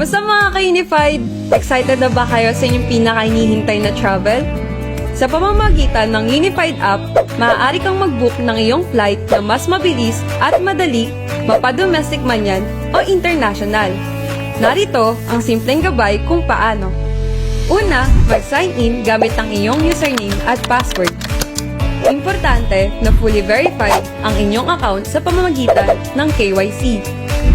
Kamusta mga ka-Unified? Excited na ba kayo sa inyong pinaka-hinihintay na travel? Sa pamamagitan ng Unified app, maaari kang mag-book ng iyong flight na mas mabilis at madali, mapadomestic man yan o international. Narito ang simpleng gabay kung paano. Una, mag-sign in gamit ang iyong username at password. Importante na fully verified ang inyong account sa pamamagitan ng KYC.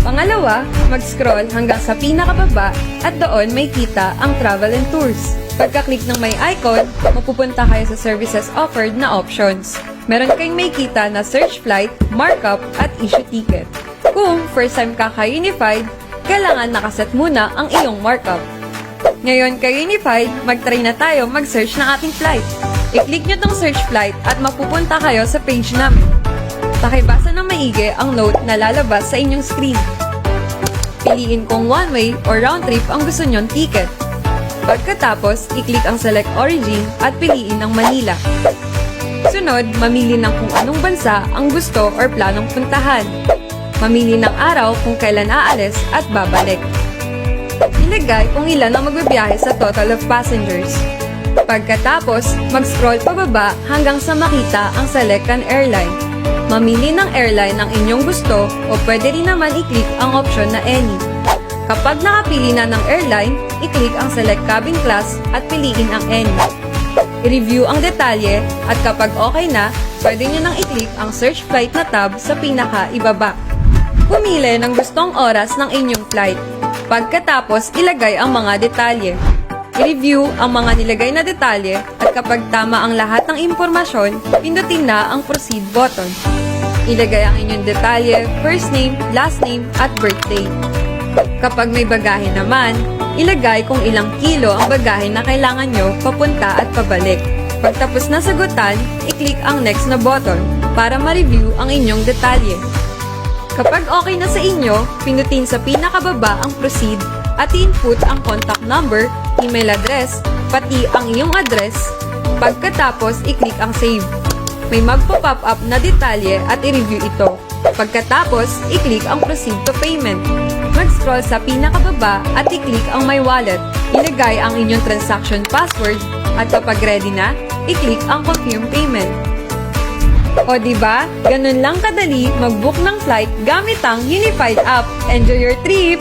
Pangalawa, mag-scroll hanggang sa pinakababa at doon may kita ang travel and tours. Pagka-click ng may icon, mapupunta kayo sa services offered na options. Meron kayong may kita na search flight, markup, at issue ticket. Kung first time ka ka-Unified, kailangan nakaset muna ang iyong markup. Ngayon ka-Unified, mag-try na tayo mag-search ng ating flight. I-click nyo tong search flight at mapupunta kayo sa page namin. Pakibasa ng maigi ang note na lalabas sa inyong screen. Piliin kung one-way or round-trip ang gusto nyong ticket. Pagkatapos, i-click ang Select Origin at piliin ang Manila. Sunod, mamili ng kung anong bansa ang gusto or planong puntahan. Mamili ng araw kung kailan aalis at babalik. Ilagay kung ilan ang magbibiyahe sa total of passengers. Pagkatapos, mag-scroll pababa hanggang sa makita ang Select an Airline. Mamili ng airline ang inyong gusto o pwede rin naman i-click ang option na Any. Kapag nakapili na ng airline, i-click ang Select Cabin Class at piliin ang Any. I-review ang detalye at kapag okay na, pwede nyo nang i-click ang Search Flight na tab sa pinaka-ibaba. Pumili ng gustong oras ng inyong flight. Pagkatapos, ilagay ang mga detalye. I-review ang mga nilagay na detalye at kapag tama ang lahat ng impormasyon, pindutin na ang Proceed button. Ilagay ang inyong detalye, first name, last name, at birthday. Kapag may bagahe naman, ilagay kung ilang kilo ang bagahe na kailangan nyo papunta at pabalik. Pagtapos na sagutan, i-click ang next na button para ma-review ang inyong detalye. Kapag okay na sa inyo, pindutin sa pinakababa ang Proceed at i-input ang contact number, email address, pati ang iyong address. Pagkatapos, i-click ang Save. May magpo-pop up na detalye at i-review ito. Pagkatapos, i-click ang Proceed to Payment. Mag-scroll sa pinakababa at i-click ang My Wallet. Ilagay ang inyong transaction password at kapag ready na, i-click ang Confirm Payment. O diba, ganun lang kadali mag-book ng flight gamit ang Unified app. Enjoy your trip!